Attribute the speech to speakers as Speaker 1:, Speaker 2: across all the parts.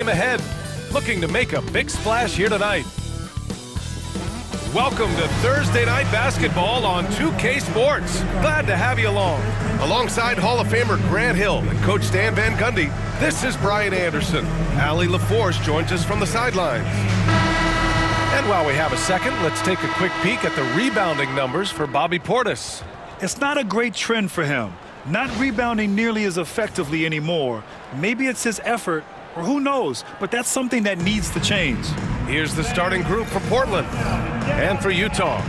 Speaker 1: time ahead, looking to make a big splash here tonight. Welcome to Thursday Night Basketball on 2K Sports. Glad to have you along. Alongside Hall of Famer Grant Hill and Coach Stan Van Gundy, this is Brian Anderson. Allie LaForce joins us from the sidelines. And while we have a second, let's take a quick peek at the rebounding numbers for Bobby Portis.
Speaker 2: It's not a great trend for him. Not rebounding nearly as effectively anymore. Maybe it's his effort, or who knows, but that's something that needs to change.
Speaker 1: Here's the starting group for Portland. And for Utah,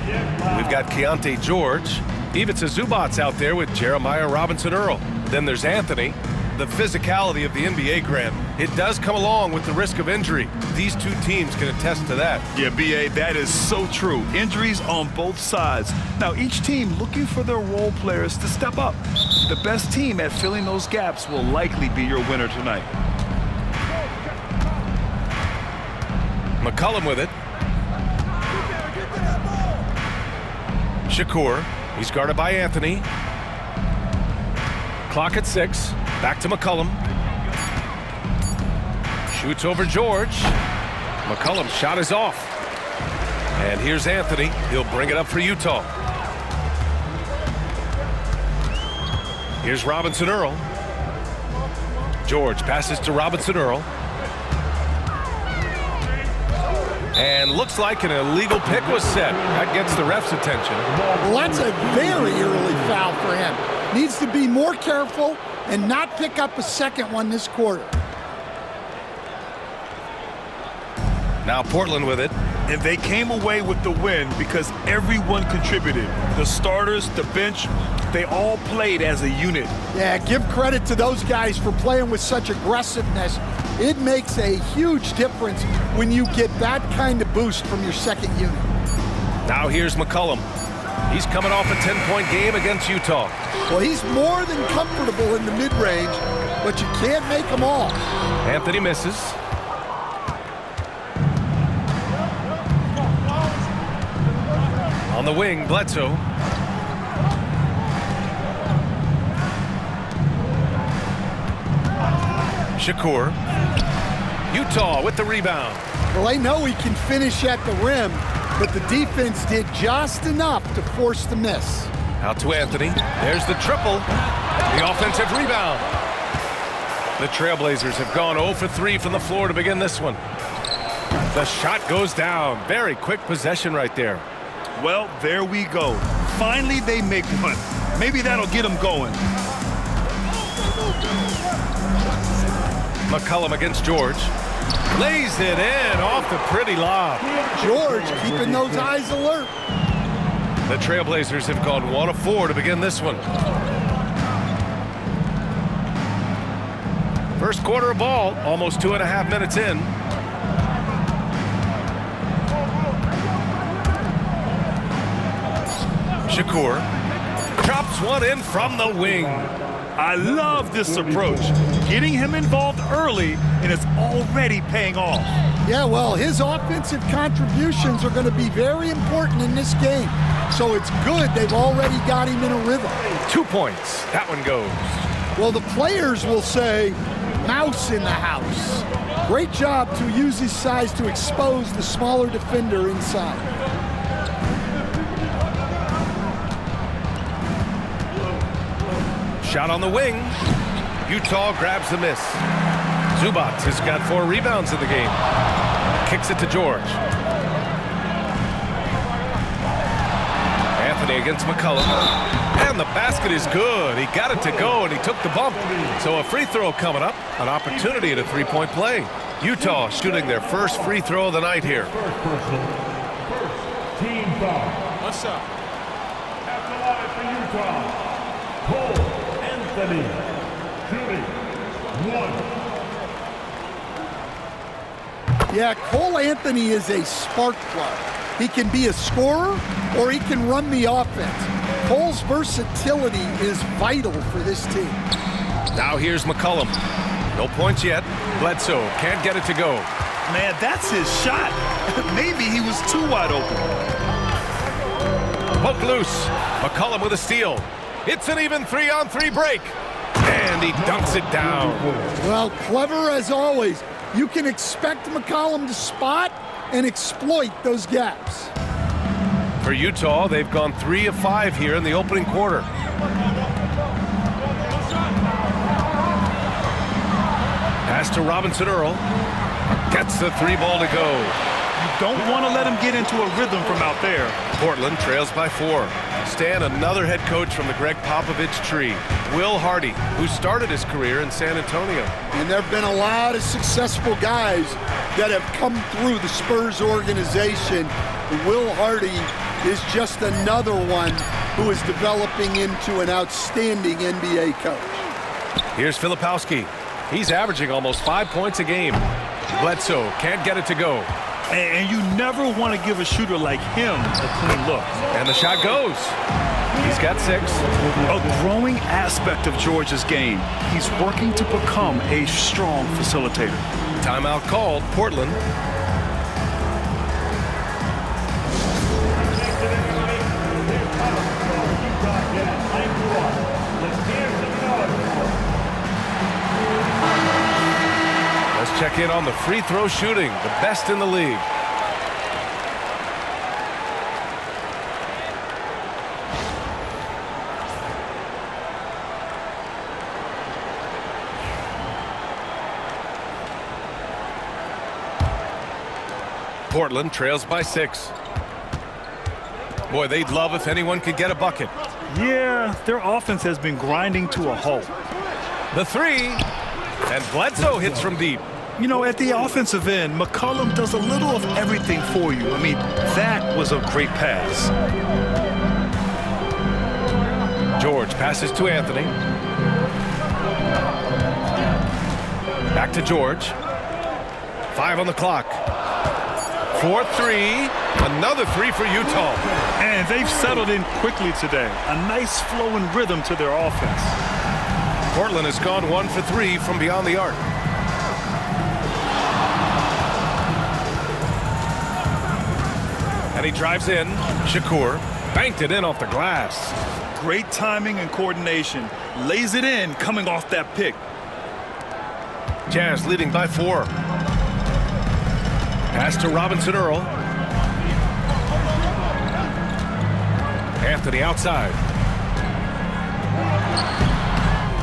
Speaker 1: we've got Keontae George. Ivica Zubac's out there with Jeremiah Robinson-Earl. Then there's Anthony. The physicality of the NBA, Grant, it does come along with the risk of injury. These two teams can attest to that.
Speaker 2: Yeah, B.A., that is so true. Injuries on both sides. Now, each team looking for their role players to step up. The best team at filling those gaps will likely be your winner tonight.
Speaker 1: McCollum with it. Shakur, he's guarded by Anthony. Clock at 6. Back to McCollum. Shoots over George. McCollum's shot is off. And here's Anthony. He'll bring it up for Utah. Here's Robinson-Earl. George passes to Robinson-Earl. And looks like an illegal pick was set. That gets the ref's attention.
Speaker 3: Well, that's a very early foul for him. Needs to be more careful and not pick up a second one this quarter.
Speaker 1: Now Portland with it.
Speaker 2: And they came away with the win because everyone contributed. The starters, the bench, they all played as a unit.
Speaker 3: Yeah, give credit to those guys for playing with such aggressiveness. It makes a huge difference when you get that kind of boost from your second unit.
Speaker 1: Now here's McCollum. He's coming off a 10-point game against Utah.
Speaker 3: Well, he's more than comfortable in the mid-range, but you can't make them all.
Speaker 1: Anthony misses. On the wing, Bledsoe. Shakur. Utah with the rebound.
Speaker 3: Well, I know he can finish at the rim, but the defense did just enough to force the miss.
Speaker 1: Out to Anthony. There's the triple. The offensive rebound. The Trailblazers have gone 0 for 3 from the floor to begin this one. The shot goes down. Very quick possession right there.
Speaker 2: Well, there we go. Finally, they make one. Maybe that'll get them going.
Speaker 1: McCollum against George. Lays it in off the pretty lob.
Speaker 3: George keeping those eyes alert.
Speaker 1: The Trailblazers have gone 1 of 4 to begin this one. First quarter of ball, almost 2.5 minutes in. Shakur drops one in from the wing.
Speaker 2: I love this approach. Getting him involved early, and it's already paying off.
Speaker 3: Yeah, well, his offensive contributions are going to be very important in this game. So it's good they've already got him in a rhythm.
Speaker 1: 2 points. That one goes.
Speaker 3: Well, the players will say, mouse in the house. Great job to use his size to expose the smaller defender inside.
Speaker 1: Shot on the wing. Utah grabs the miss. Zubac has got 4 rebounds in the game. Kicks it to George. Anthony against McCollum. And the basket is good. He got it to go, and he took the bump. So a free throw coming up. An opportunity at a 3-point play. Utah shooting their first free throw of the night here.
Speaker 4: Team foul. What's up? At the line for Utah, Cole Anthony, shooting 1.
Speaker 3: Yeah, Cole Anthony is a spark plug. He can be a scorer or he can run the offense. Cole's versatility is vital for this team.
Speaker 1: Now here's McCollum. No points yet. Bledsoe can't get it to go.
Speaker 2: Man, that's his shot. Maybe he was too wide open.
Speaker 1: Poke loose. McCollum with a steal. It's an even 3-on-3 break. And he dunks it down.
Speaker 3: Well, clever as always. you can expect McCollum to spot and exploit those gaps.
Speaker 1: For Utah, they've gone 3 of 5 here in the opening quarter. Pass to Robinson Earl. Gets the 3 ball to go.
Speaker 2: You don't want to let him get into a rhythm from out there.
Speaker 1: Portland trails by 4. Stan, another head coach from the Greg Popovich tree. Will Hardy, who started his career in San Antonio.
Speaker 3: And there have been a lot of successful guys that have come through the Spurs organization. Will Hardy is just another one who is developing into an outstanding NBA coach.
Speaker 1: Here's Filipowski. He's averaging almost 5 points a game. Bledsoe can't get it to go.
Speaker 2: And you never want to give a shooter like him a clean look.
Speaker 1: And the shot goes. He's got 6.
Speaker 2: A growing aspect of George's game. He's working to become a strong facilitator.
Speaker 1: Timeout called, Portland. Let's check in on the free throw shooting, the best in the league. Portland trails by 6. Boy, they'd love if anyone could get a bucket.
Speaker 2: Yeah, their offense has been grinding to a halt.
Speaker 1: The 3, and Bledsoe hits from deep.
Speaker 2: You know, at the offensive end, McCollum does a little of everything for you. I mean, that was a great pass.
Speaker 1: George passes to Anthony. Back to George. 5 on the clock. 4-3. Another 3 for Utah.
Speaker 2: And they've settled in quickly today. A nice flowing rhythm to their offense.
Speaker 1: Portland has gone 1 for 3 from beyond the arc. And he drives in. Shakur banked it in off the glass.
Speaker 2: Great timing and coordination. Lays it in coming off that pick.
Speaker 1: Jazz leading by 4. Pass to Robinson Earl. Anthony outside.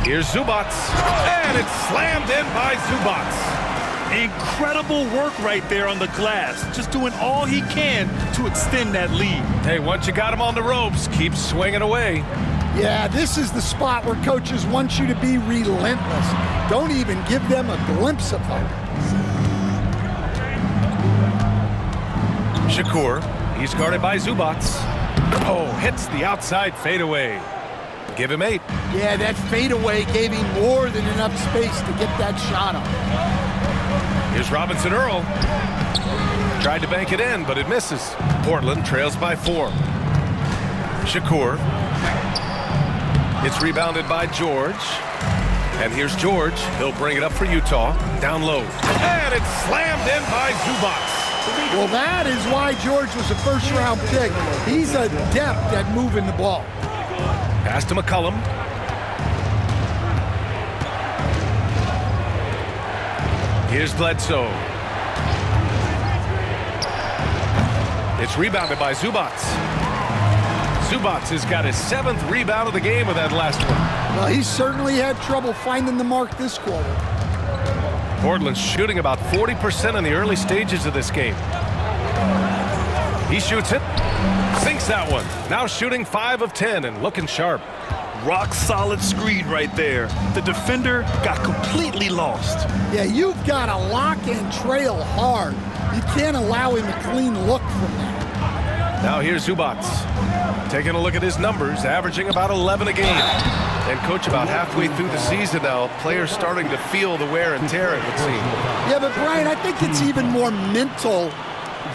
Speaker 1: Here's Zubats. And it's slammed in by Zubats.
Speaker 2: Incredible work right there on the glass. Just doing all he can to extend that lead.
Speaker 1: Hey, once you got him on the ropes, keep swinging away.
Speaker 3: Yeah, this is the spot where coaches want you to be relentless. Don't even give them a glimpse of hope.
Speaker 1: Shakur, he's guarded by Zubats. Oh, hits the outside fadeaway. Give him 8.
Speaker 3: Yeah, that fadeaway gave him more than enough space to get that shot up.
Speaker 1: Here's Robinson Earl. Tried to bank it in, but it misses. Portland trails by 4. Shakur. It's rebounded by George. And here's George. He'll bring it up for Utah. Down low. And it's slammed in by Zubats.
Speaker 3: Well, that is why George was a first-round pick. He's adept at moving the ball.
Speaker 1: Pass to McCollum. Here's Bledsoe. It's rebounded by Zubats. Zubats has got his 7th rebound of the game with that last one.
Speaker 3: Well, he certainly had trouble finding the mark this quarter.
Speaker 1: Portland's shooting about 40% in the early stages of this game. He shoots it. Sinks that one. Now shooting 5 of 10 and looking sharp.
Speaker 2: Rock solid screen right there. The defender got completely lost.
Speaker 3: Yeah, you've got to lock and trail hard. You can't allow him a clean look from that.
Speaker 1: Now here's Zubats. Taking a look at his numbers, averaging about 11 a game. And coach, about halfway through the season now, players starting to feel the wear and tear, it would seem.
Speaker 3: Yeah, but Brian, I think it's even more mental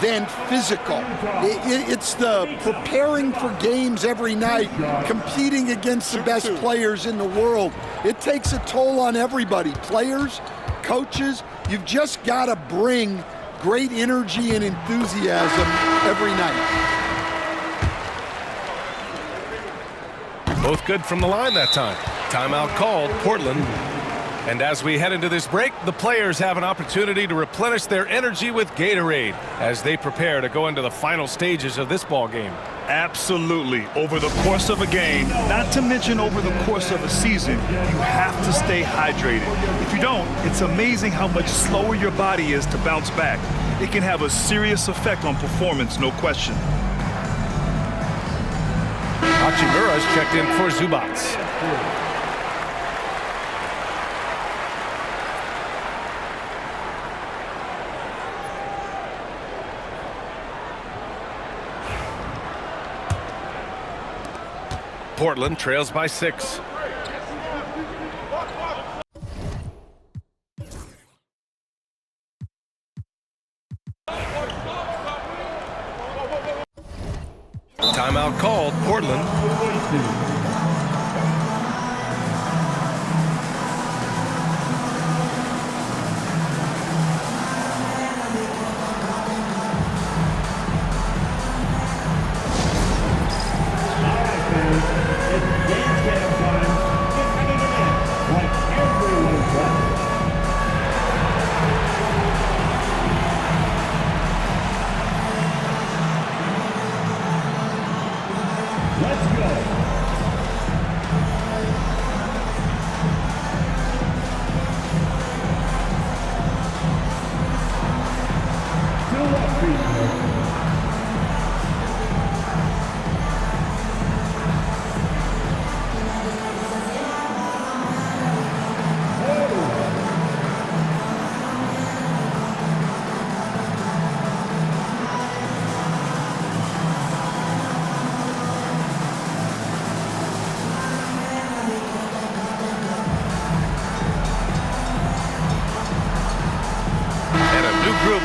Speaker 3: than physical. It's the preparing for games every night, competing against the best players in the world. It takes a toll on everybody, players, coaches. You've just got to bring great energy and enthusiasm every night.
Speaker 1: Both good from the line that time. Timeout called, Portland. And as we head into this break, the players have an opportunity to replenish their energy with Gatorade as they prepare to go into the final stages of this ball game.
Speaker 2: Absolutely. Over the course of a game, not to mention over the course of a season, you have to stay hydrated. If you don't, it's amazing how much slower your body is to bounce back. It can have a serious effect on performance, no question.
Speaker 1: Hachimura's checked in for Zubats. Portland trails by 6. Timeout called, Portland.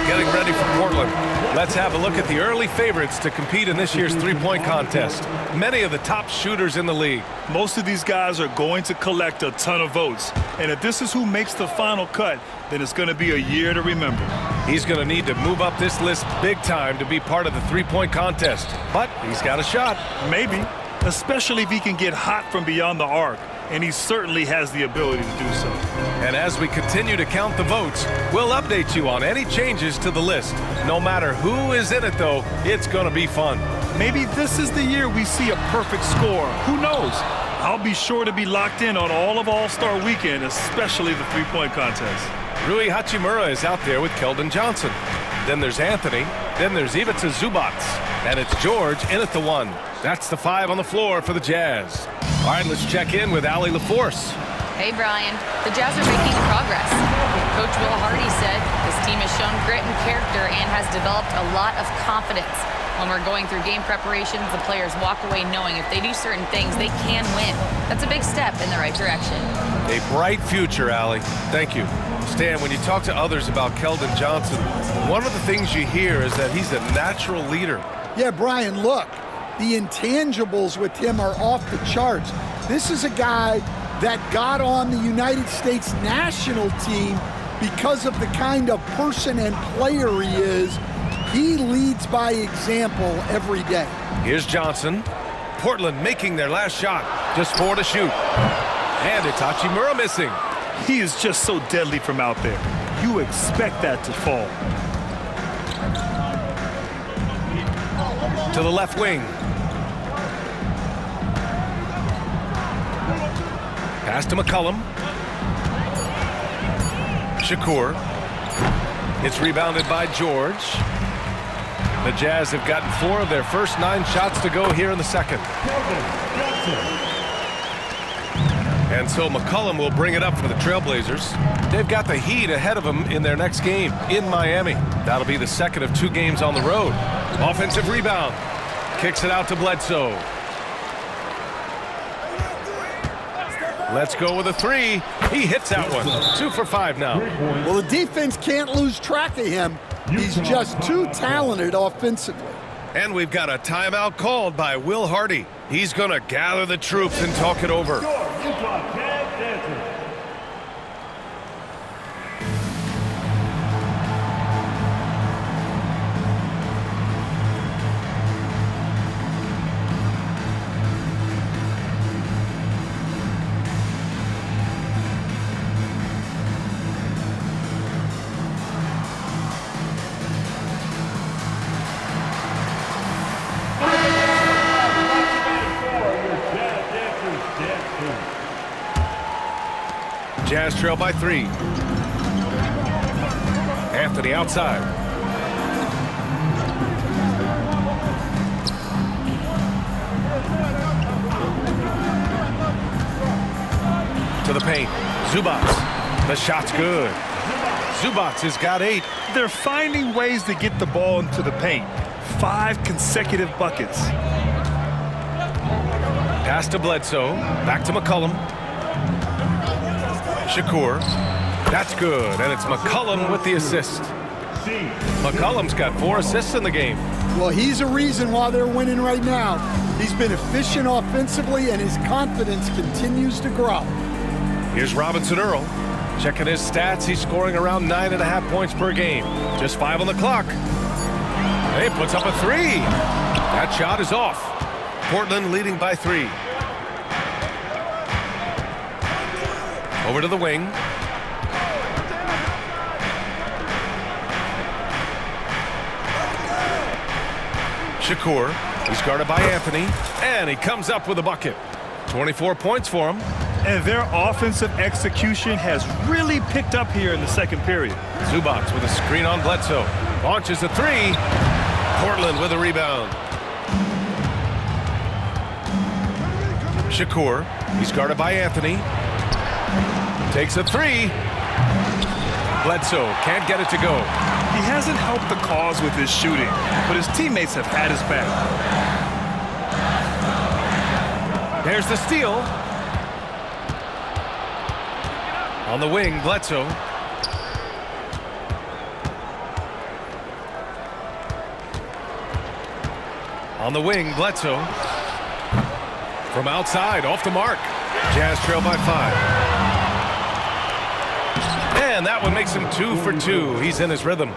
Speaker 1: Getting ready for Portland. Let's have a look at the early favorites to compete in this year's three-point contest. Many of the top shooters in the league.
Speaker 2: Most of these guys are going to collect a ton of votes. And if this is who makes the final cut, then it's going to be a year to remember.
Speaker 1: He's going to need to move up this list big time to be part of the three-point contest. But he's got a shot.
Speaker 2: Maybe, especially if he can get hot from beyond the arc. And he certainly has the ability to do so.
Speaker 1: And as we continue to count the votes, we'll update you on any changes to the list. No matter who is in it, though, it's going to be fun.
Speaker 2: Maybe this is the year we see a perfect score. Who knows? I'll be sure to be locked in on all of All-Star Weekend, especially the three-point contest.
Speaker 1: Rui Hachimura is out there with Keldon Johnson. Then there's Anthony. Then there's Ivica Zubats. And it's George in at the 1. That's the 5 on the floor for the Jazz. All right, let's check in with Allie LaForce.
Speaker 5: Hey, Brian. The Jazz are making progress. Coach Will Hardy said his team has shown grit and character and has developed a lot of confidence. When we're going through game preparations, the players walk away knowing if they do certain things, they can win. That's a big step in the right direction.
Speaker 1: A bright future, Allie. Thank you. Stan, when you talk to others about Keldon Johnson, one of the things you hear is that he's a natural leader.
Speaker 3: Yeah, Brian, look, the intangibles with him are off the charts. This is a guy that got on the United States national team because of the kind of person and player he is. He leads by example every day.
Speaker 1: Here's Johnson. Portland making their last shot. Just 4 to shoot. And it's Hachimura missing.
Speaker 2: He is just so deadly from out there. You expect that to fall.
Speaker 1: To the left wing. Pass to McCollum. Shakur. It's rebounded by George. The Jazz have gotten 4 of their first 9 shots to go here in the second. And so McCollum will bring it up for the Trailblazers. They've got the Heat ahead of them in their next game in Miami. That'll be the second of 2 games on the road. Offensive rebound. Kicks it out to Bledsoe. Let's go with a 3. He hits that one. 2 for 5 now.
Speaker 3: Well, the defense can't lose track of him. He's just too talented offensively.
Speaker 1: And we've got a timeout called by Will Hardy. He's going to gather the troops and talk it over. Jazz trail by 3. Anthony outside. To the paint. Zubac. The shot's good. Zubac has got 8.
Speaker 2: They're finding ways to get the ball into the paint. 5 consecutive buckets.
Speaker 1: Pass to Bledsoe. Back to McCollum. Shakur. That's good, and it's McCollum with the assist. McCollum's got 4 assists in the game.
Speaker 3: Well, he's a reason why they're winning right now. He's been efficient offensively, and his confidence continues to grow.
Speaker 1: Here's Robinson Earl. Checking his stats, he's scoring around 9.5 points per game. Just 5 on the clock. He puts up a 3. That shot is off. Portland leading by 3. Over to the wing. Shakur. He's guarded by Anthony. And he comes up with a bucket. 24 points for him.
Speaker 2: And their offensive execution has really picked up here in the second period.
Speaker 1: Zubac with a screen on Bledsoe. Launches a 3. Portland with a rebound. Shakur. He's guarded by Anthony. Takes a 3. Bledsoe can't get it to go.
Speaker 2: He hasn't helped the cause with his shooting, but his teammates have had his back.
Speaker 1: There's the steal. On the wing, Bledsoe. On the wing, Bledsoe. From outside, off the mark. Jazz trail by 5. And that one makes him 2 for 2. He's in his rhythm.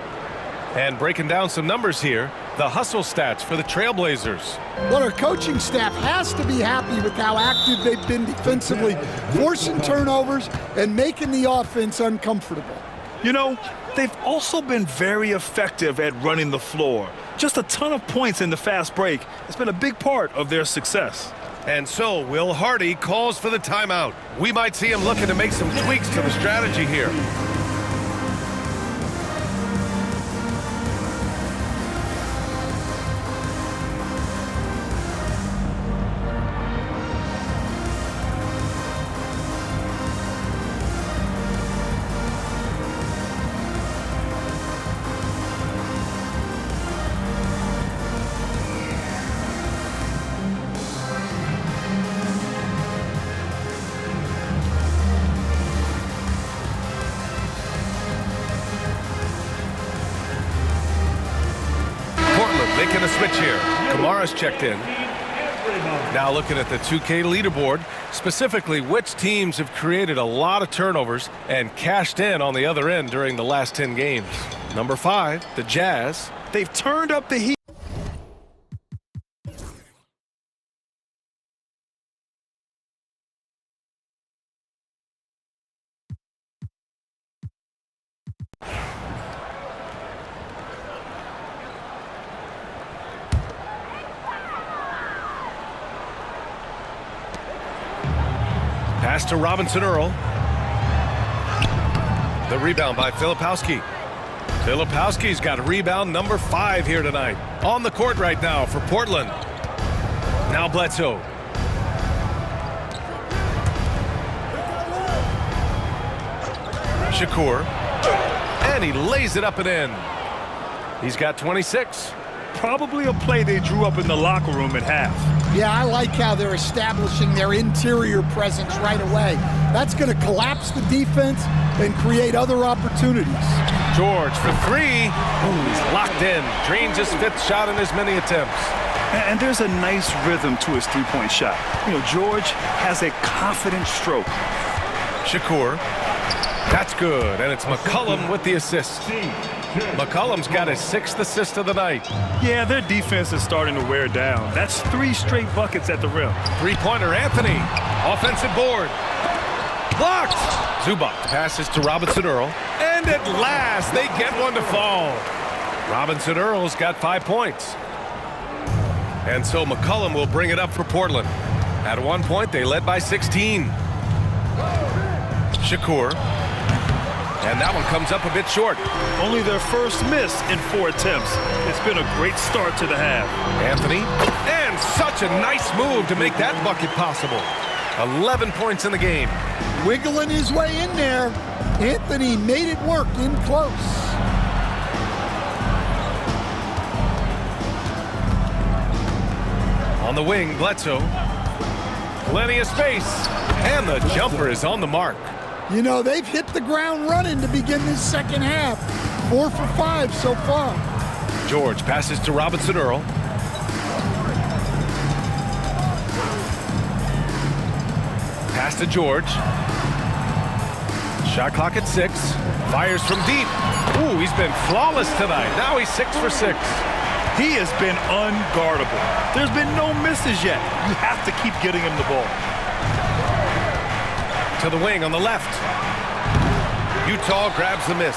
Speaker 1: And breaking down some numbers here, the hustle stats for the Trailblazers.
Speaker 3: Well, our coaching staff has to be happy with how active they've been defensively, forcing turnovers and making the offense uncomfortable.
Speaker 2: You know, they've also been very effective at running the floor. Just a ton of points in the fast break has been a big part of their success.
Speaker 1: And so Will Hardy calls for the timeout. We might see him looking to make some tweaks to the strategy here. Making a switch here. Kamara's checked in. Now looking at the 2K leaderboard, specifically which teams have created a lot of turnovers and cashed in on the other end during the last 10 games. Number 5, the Jazz.
Speaker 2: They've turned up the heat.
Speaker 1: Pass to Robinson Earl. The rebound by Filipowski. Filipowski's got rebound number 5 here tonight. On the court right now for Portland. Now Bledsoe. Shakur. And he lays it up and in. He's got 26.
Speaker 2: Probably a play they drew up in the locker room at half.
Speaker 3: Yeah, I like how they're establishing their interior presence right away. That's going to collapse the defense and create other opportunities.
Speaker 1: George for 3. Ooh, he's locked in. Drains his 5th shot in as many attempts.
Speaker 2: And there's a nice rhythm to his three-point shot. You know, George has a confident stroke.
Speaker 1: Shakur. That's good, and it's McCollum with the assist. McCollum's got his 6th assist of the night.
Speaker 2: Yeah, their defense is starting to wear down. That's 3 straight buckets at the rim.
Speaker 1: Three-pointer, Anthony. Offensive board. Blocked. Zubac passes to Robinson Earl. And at last, they get one to fall. Robinson Earl's got 5 points. And so McCollum will bring it up for Portland. At one point, they led by 16. Shakur. And that one comes up a bit short.
Speaker 2: Only their first miss in 4 attempts. It's been a great start to the half.
Speaker 1: Anthony. And such a nice move to make that bucket possible. 11 points in the game.
Speaker 3: Wiggling his way in there. Anthony made it work in close.
Speaker 1: On the wing, Bledsoe. Plenty of space. And the jumper is on the mark.
Speaker 3: You know, they've hit the ground running to begin this second half. 4 for 5 so far.
Speaker 1: George passes to Robinson Earl. Pass to George. Shot clock at 6. Fires from deep. Ooh, he's been flawless tonight. Now he's 6 for 6.
Speaker 2: He has been unguardable. There's been no misses yet. You have to keep getting him the ball.
Speaker 1: To the wing on the left. Utah grabs the miss.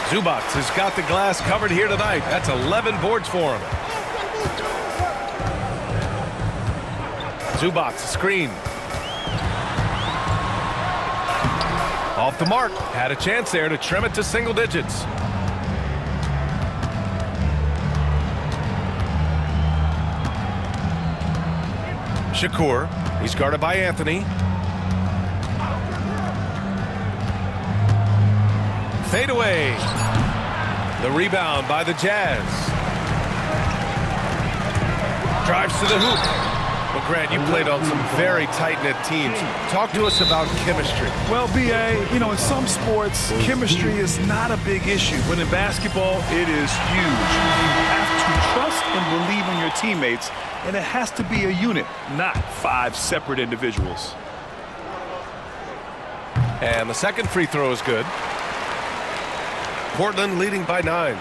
Speaker 1: Zubac has got the glass covered here tonight. That's 11 boards for him. Zubac, screen. Off the mark. Had a chance there to trim it to single digits. Shakur. He's guarded by Anthony. Fade away. The rebound by the Jazz. Drives to the hoop. Well, Grant, you played on some very tight-knit teams. Talk to us about chemistry.
Speaker 2: Well, B.A., you know, in some sports, chemistry is not a big issue. But in basketball, it is huge. You have to trust and believe in your teammates, and it has to be a unit, not 5 separate individuals.
Speaker 1: And the second free throw is good. Portland leading by 9.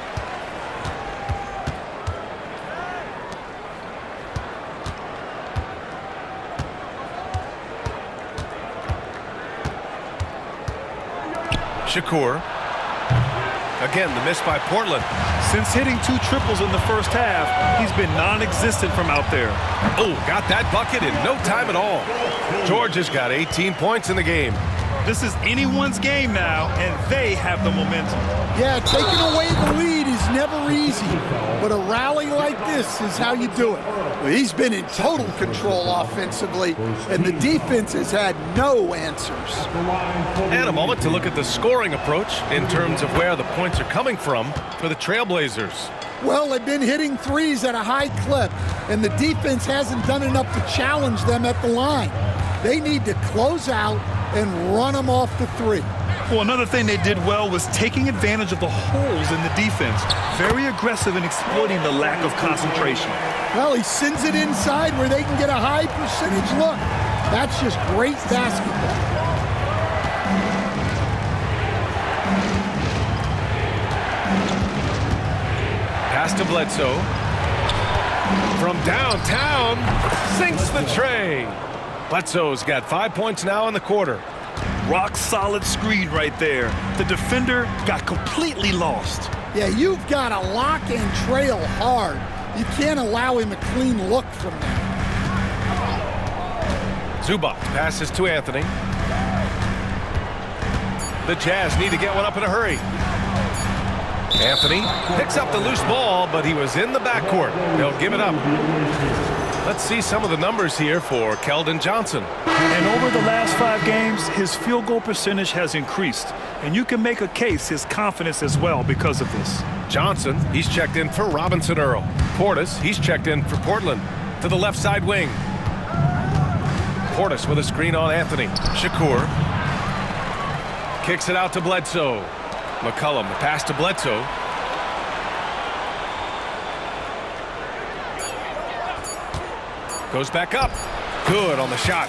Speaker 1: Shakur. Again, the miss by Portland.
Speaker 2: Since hitting 2 triples in the first half, he's been non-existent from out there.
Speaker 1: Oh, got that bucket in no time at all. George has got 18 points in the game.
Speaker 2: This is anyone's game now, and they have the momentum.
Speaker 3: Yeah, taking away the lead is never easy, but a rally like this is how you do it. Well, he's been in total control offensively, and the defense has had no answers.
Speaker 1: And a moment to look at the scoring approach in terms of where the points are coming from for the Trailblazers.
Speaker 3: Well, they've been hitting threes at a high clip, and the defense hasn't done enough to challenge them at the line. They need to close out and run them off the 3.
Speaker 2: Well, another thing they did well was taking advantage of the holes in the defense. Very aggressive in exploiting the lack of concentration.
Speaker 3: Well, he sends it inside where they can get a high percentage look. That's just great basketball.
Speaker 1: Pass to Bledsoe. From downtown, sinks the tray. Bledsoe's got 5 points now in the quarter.
Speaker 2: Rock solid screen right there. The defender got completely lost.
Speaker 3: Yeah, you've got to lock and trail hard. You can't allow him a clean look from there.
Speaker 1: Zubac passes to Anthony. The Jazz need to get one up in a hurry. Anthony picks up the loose ball, but he was in the backcourt. They'll give it up. Let's see some of the numbers here for Keldon Johnson.
Speaker 2: And over the last 5 games, his field goal percentage has increased. And you can make a case his confidence as well because of this.
Speaker 1: Johnson, he's checked in for Robinson Earl. Portis, he's checked in for Portland. To the left side wing. Portis with a screen on Anthony. Shakur. Kicks it out to Bledsoe. McCollum, the pass to Bledsoe. Goes back up. Good on the shot.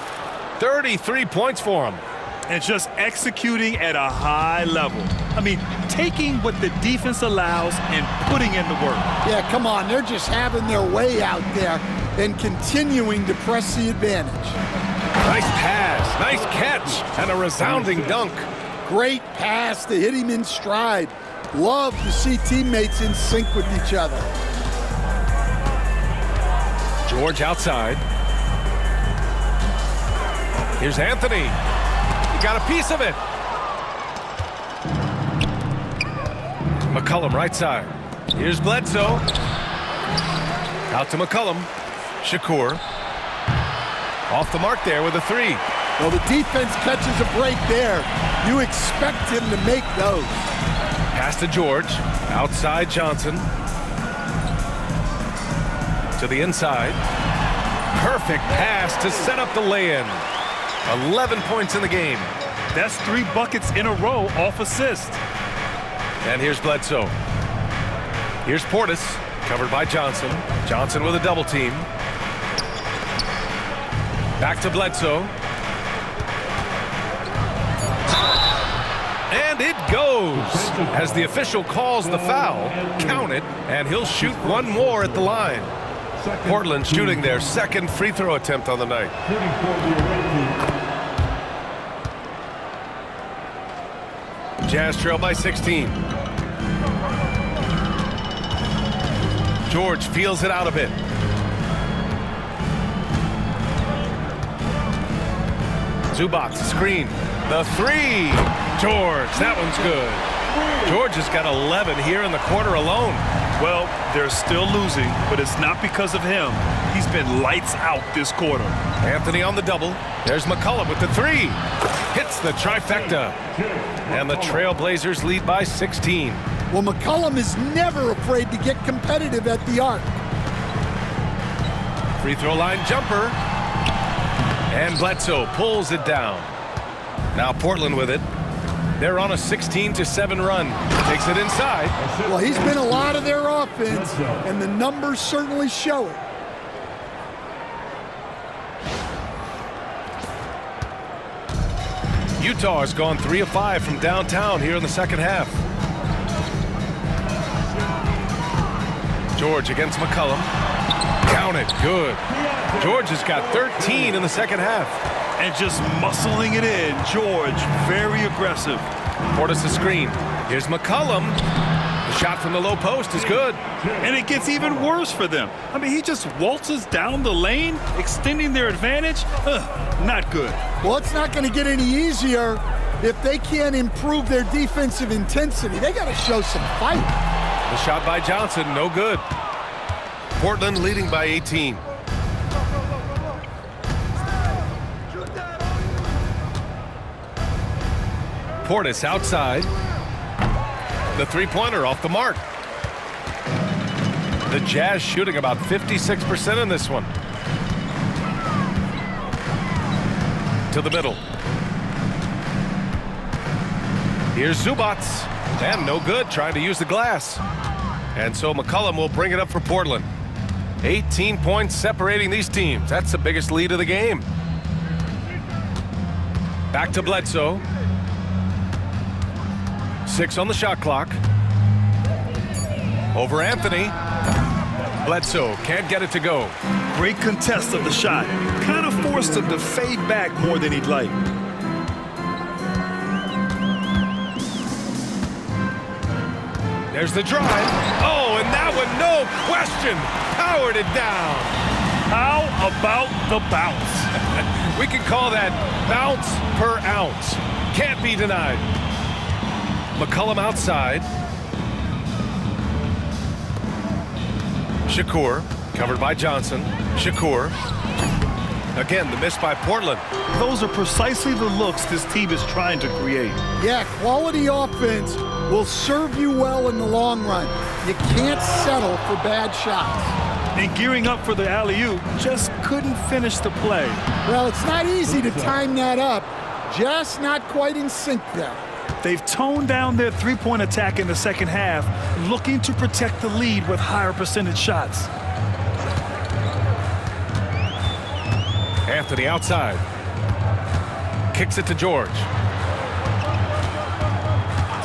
Speaker 1: 33 points for him.
Speaker 2: And just executing at a high level. I mean, taking what the defense allows and putting in the work.
Speaker 3: Yeah, come on. They're just having their way out there and continuing to press the advantage.
Speaker 1: Nice pass, nice catch, and a resounding dunk.
Speaker 3: Great pass to hit him in stride. Love to see teammates in sync with each other.
Speaker 1: George outside. Here's Anthony. He got a piece of it. McCollum right side. Here's Bledsoe. Out to McCollum. Shakur. Off the mark there with a three.
Speaker 3: Well, the defense catches a break there. You expect him to make those.
Speaker 1: Pass to George. Outside Johnson. To the inside. Perfect pass to set up the lay-in. 11 points in the game.
Speaker 2: That's 3 buckets in a row off assist.
Speaker 1: And here's Bledsoe. Here's Portis, covered by Johnson. Johnson with a double team. Back to Bledsoe. And it goes. As the official calls the foul, count it, and he'll shoot one more at the line. Portland shooting their second free throw attempt on the night. Jazz trail by 16. George feels it out a bit. Zubac screen. The three. George, that one's good. George has got 11 here in the quarter alone.
Speaker 2: Well, they're still losing, but it's not because of him. He's been lights out this quarter.
Speaker 1: Anthony on the double. There's McCollum with the three. Hits the trifecta. And the Trailblazers lead by 16.
Speaker 3: Well, McCollum is never afraid to get competitive at the arc.
Speaker 1: Free throw line jumper. And Bledsoe pulls it down. Now Portland with it. They're on a 16-7 run. Takes it inside.
Speaker 3: Well, he's been a lot of their offense, and the numbers certainly show it.
Speaker 1: Utah has gone 3 of 5 from downtown here in the second half. George against McCollum. Count it. Good. George has got 13 in the second half.
Speaker 2: And just muscling it in. George, very aggressive.
Speaker 1: Portis the screen. Here's McCollum. The shot from the low post is good.
Speaker 2: And it gets even worse for them. I mean, he just waltzes down the lane, extending their advantage. Not good.
Speaker 3: Well, it's not going to get any easier if they can't improve their defensive intensity. They got to show some fight.
Speaker 1: The shot by Johnson, no good. Portland leading by 18. Portis outside. The three-pointer off the mark. The Jazz shooting about 56% in this one. To the middle. Here's Zubac. And no good, trying to use the glass. And so McCollum will bring it up for Portland. 18 points separating these teams. That's the biggest lead of the game. Back to Bledsoe. 6 on the shot clock. Over Anthony. Bledsoe can't get it to go.
Speaker 2: Great contest of the shot. Kind of forced him to fade back more than he'd like.
Speaker 1: There's the drive. Oh, and that one, no question, powered it down.
Speaker 2: How about the bounce?
Speaker 1: We can call that bounce per ounce. Can't be denied. McCollum outside. Shakur, covered by Johnson. Shakur. Again, the miss by Portland.
Speaker 2: Those are precisely the looks this team is trying to create.
Speaker 3: Yeah, quality offense will serve you well in the long run. You can't settle for bad shots.
Speaker 2: And gearing up for the alley-oop, just couldn't finish the play.
Speaker 3: Well, it's not easy to time that up. Just not quite in sync there.
Speaker 2: They've toned down their three-point attack in the second half, looking to protect the lead with higher percentage shots.
Speaker 1: Anthony outside. Kicks it to George.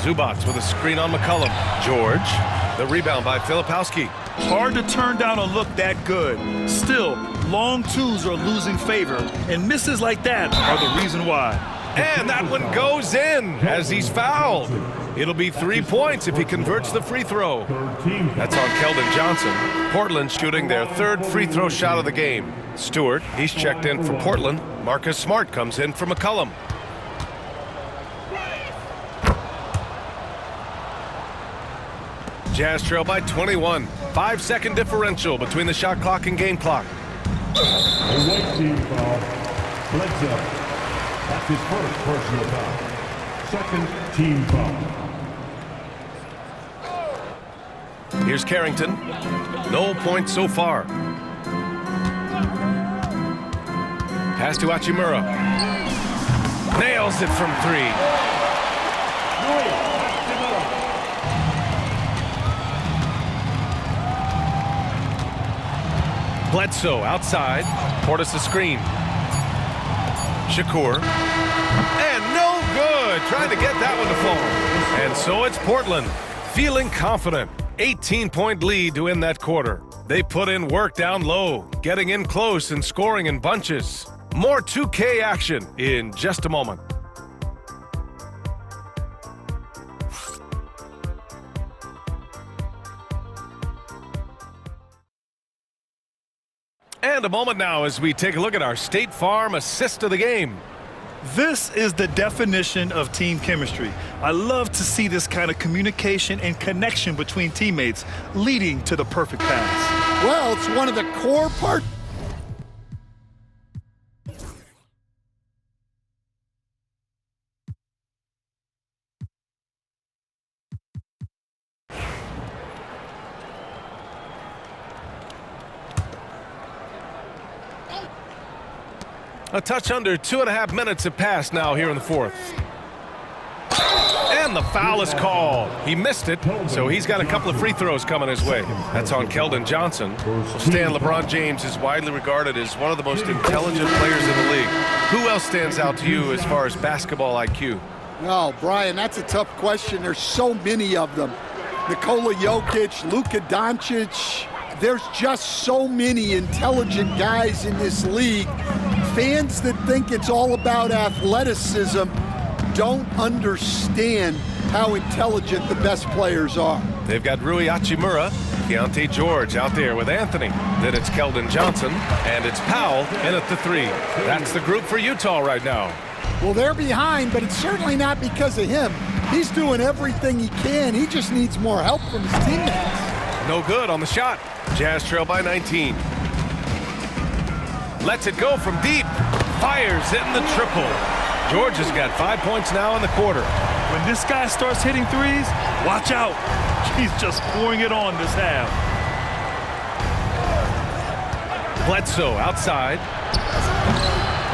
Speaker 1: Zubac with a screen on McCollum. George. The rebound by Filipowski.
Speaker 2: Hard to turn down a look that good. Still, long twos are losing favor, and misses like that are the reason why.
Speaker 1: And that one goes in as he's fouled. It'll be 3 points if he converts the free throw. That's on Keldon Johnson. Portland shooting their third free throw shot of the game. Stewart, he's checked in for Portland. Marcus Smart comes in for McCollum. Jazz trail by 21. 5-second differential between the shot clock and game clock.
Speaker 4: A white team foul. Bledsoe. That's his first personal foul. Second team foul.
Speaker 1: Here's Carrington. No points so far. Pass to Hachimura. Nails it from 3. Bledsoe outside. Portis the screen. Shakur. And no good. Trying to get that one to fall. And so it's Portland. Feeling confident. 18-point lead to end that quarter. They put in work down low, getting in close and scoring in bunches. More 2K action in just a moment. And a moment now as we take a look at our State Farm assist of the game.
Speaker 2: This is the definition of team chemistry. I love to see this kind of communication and connection between teammates leading to the perfect pass.
Speaker 3: Well, it's one of the core parts.
Speaker 1: A touch under 2.5 minutes have passed now here in the fourth. And the foul is called. He missed it, so he's got a couple of free throws coming his way. That's on Keldon Johnson. Stan, LeBron James is widely regarded as one of the most intelligent players in the league. Who else stands out to you as far as basketball IQ?
Speaker 3: Oh, Brian, that's a tough question. There's so many of them. Nikola Jokic, Luka Doncic. There's just so many intelligent guys in this league. Fans that think it's all about athleticism don't understand how intelligent the best players are.
Speaker 1: They've got Rui Hachimura, Keontae George out there with Anthony. Then it's Keldon Johnson, and it's Powell in at the 3. That's the group for Utah right now.
Speaker 3: Well, they're behind, but it's certainly not because of him. He's doing everything he can. He just needs more help from his teammates.
Speaker 1: No good on the shot. Jazz trail by 19. Lets it go from deep. Fires in the triple. George has got 5 points now in the quarter.
Speaker 2: When this guy starts hitting threes, watch out. He's just pouring it on this half.
Speaker 1: Bledsoe outside.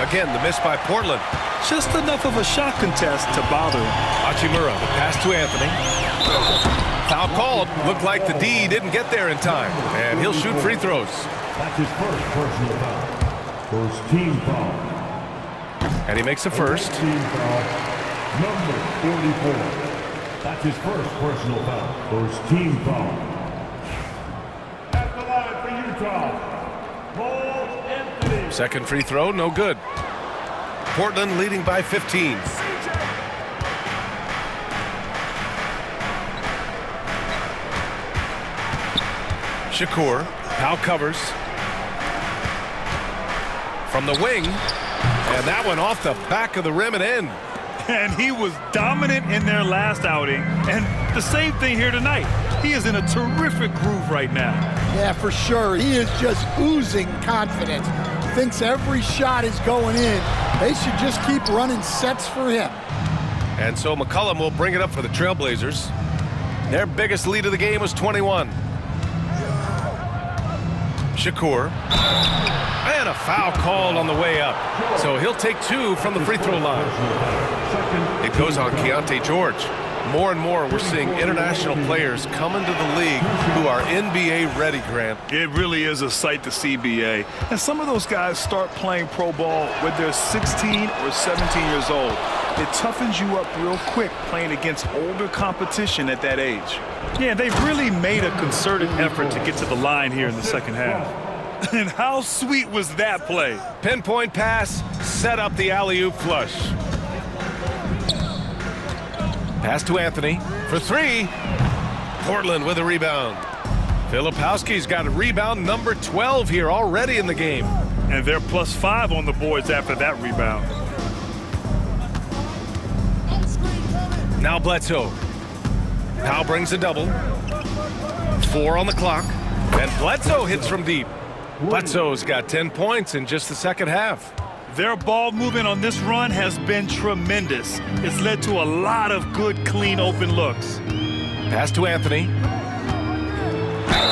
Speaker 1: Again, the miss by Portland.
Speaker 2: Just enough of a shot contest to bother him.
Speaker 1: Hachimura, the pass to Anthony. Foul called. Looked like the D didn't get there in time. And he'll shoot free throws.
Speaker 4: That's his first personal foul. First team foul.
Speaker 1: And he makes the first.
Speaker 4: Team foul. Number 44. That's his first personal foul. First team foul. At the line for Utah. Paul Anthony.
Speaker 1: Second free throw, no good. Portland leading by 15. Shakur, Powell covers. From the wing, and that one off the back of the rim and in.
Speaker 2: And he was dominant in their last outing, and the same thing here tonight. He is in a terrific groove right now.
Speaker 3: Yeah, for sure. He is just oozing confidence. Thinks every shot is going in. They should just keep running sets for him.
Speaker 1: And so McCollum will bring it up for the Trailblazers. Their biggest lead of the game was 21. Shakur. And a foul called on the way up. So he'll take 2 from the free throw line. It goes on Keontae George. More and more, we're seeing international players come into the league who are NBA ready, Grant.
Speaker 2: It really is a sight to see, BA. And some of those guys start playing pro ball when they're 16 or 17 years old. It toughens you up real quick playing against older competition at that age. Yeah, they've really made a concerted effort to get to the line here in the second half. And how sweet was that play?
Speaker 1: Pinpoint pass, set up the alley-oop flush. Pass to Anthony for 3. Portland with a rebound. Filipowski's got a rebound number 12 here already in the game.
Speaker 2: And they're +5 on the boards after that rebound.
Speaker 1: Now Bledsoe. Powell brings a double. 4 on the clock. And Bledsoe hits from deep. Bledsoe's got 10 points in just the second half.
Speaker 2: Their ball movement on this run has been tremendous. It's led to a lot of good, clean, open looks.
Speaker 1: Pass to Anthony.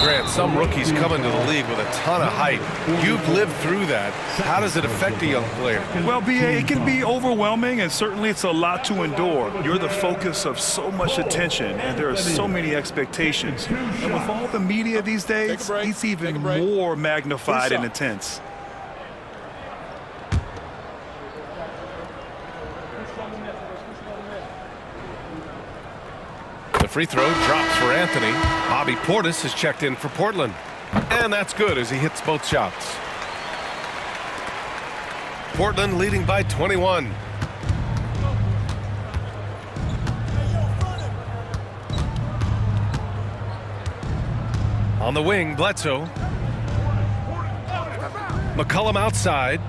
Speaker 1: Grant, some rookies come into the league with a ton of hype. You've lived through that. How does it affect a young player?
Speaker 2: Well, BA, it can be overwhelming, and certainly it's a lot to endure. You're the focus of so much attention, and there are so many expectations. And with all the media these days, it's even more magnified and intense.
Speaker 1: The free throw drops for Anthony. Bobby Portis is checked in for Portland. And that's good as he hits both shots. Portland leading by 21. On the wing, Bledsoe. McCollum outside.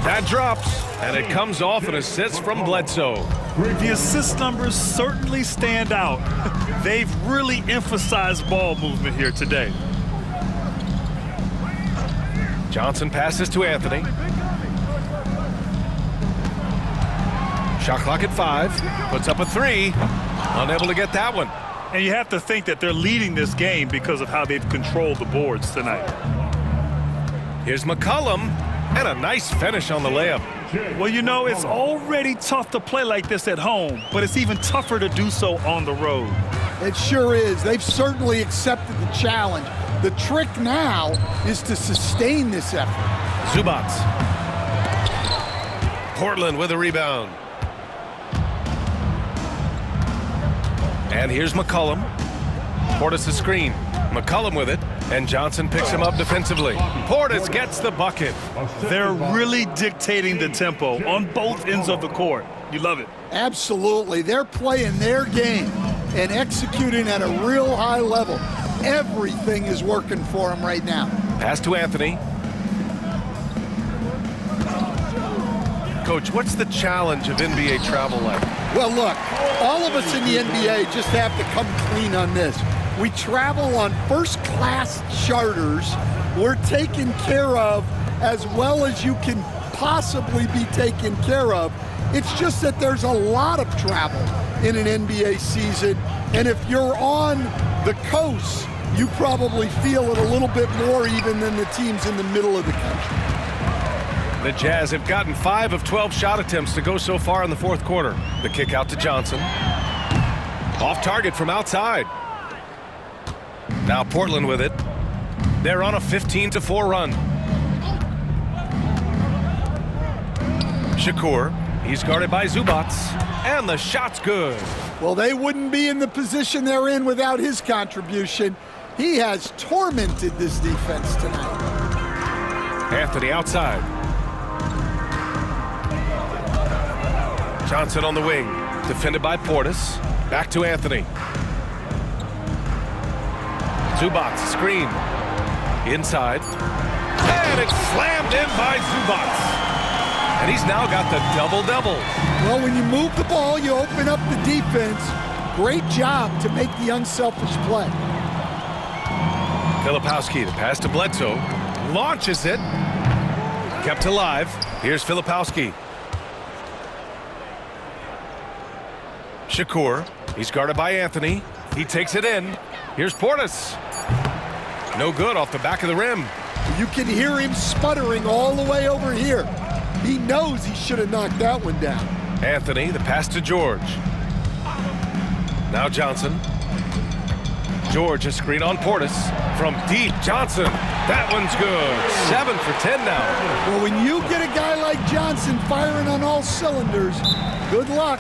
Speaker 1: That drops, and it comes off an assist from Bledsoe.
Speaker 2: The assist numbers certainly stand out. They've really emphasized ball movement here today.
Speaker 1: Johnson passes to Anthony. Shot clock at 5. Puts up a 3. Unable to get that one.
Speaker 2: And you have to think that they're leading this game because of how they've controlled the boards tonight.
Speaker 1: Here's McCollum. And a nice finish on the layup.
Speaker 2: Well, you know, it's already tough to play like this at home, but it's even tougher to do so on the road.
Speaker 3: It sure is. They've certainly accepted the challenge. The trick now is to sustain this effort.
Speaker 1: Zubac. Portland with a rebound. And here's McCollum. Portis' screen. McCollum with it. And Johnson picks him up defensively. Portis gets the bucket.
Speaker 2: They're really dictating the tempo on both ends of the court. You love it.
Speaker 3: Absolutely. They're playing their game and executing at a real high level. Everything is working for them right now.
Speaker 1: Pass to Anthony. Coach, what's the challenge of NBA travel like?
Speaker 3: Well, look, all of us in the NBA just have to come clean on this. We travel on first-class charters. We're taken care of as well as you can possibly be taken care of. It's just that there's a lot of travel in an NBA season, and if you're on the coast, you probably feel it a little bit more even than the teams in the middle of the country.
Speaker 1: The Jazz have gotten 5 of 12 shot attempts to go so far in the fourth quarter. The kick out to Johnson. Off target from outside. Now Portland with it. They're on a 15-4 run. Shakur, he's guarded by Zubac, and the shot's good.
Speaker 3: Well, they wouldn't be in the position they're in without his contribution. He has tormented this defense tonight.
Speaker 1: Anthony outside. Johnson on the wing, defended by Portis. Back to Anthony. Zubac, screen. Inside. And it's slammed in by Zubac. And he's now got the double-double.
Speaker 3: Well, when you move the ball, you open up the defense. Great job to make the unselfish play.
Speaker 1: Filipowski, the pass to Bledsoe. Launches it. Kept alive. Here's Filipowski. Shakur, he's guarded by Anthony. He takes it in. Here's Portis. No good off the back of the rim.
Speaker 3: You can hear him sputtering all the way over here. He knows he should have knocked that one down.
Speaker 1: Anthony, the pass to George. Now Johnson. George, a screen on Portis. From deep, Johnson. That one's good. 7 for 10 now.
Speaker 3: Well, when you get a guy like Johnson firing on all cylinders, good luck.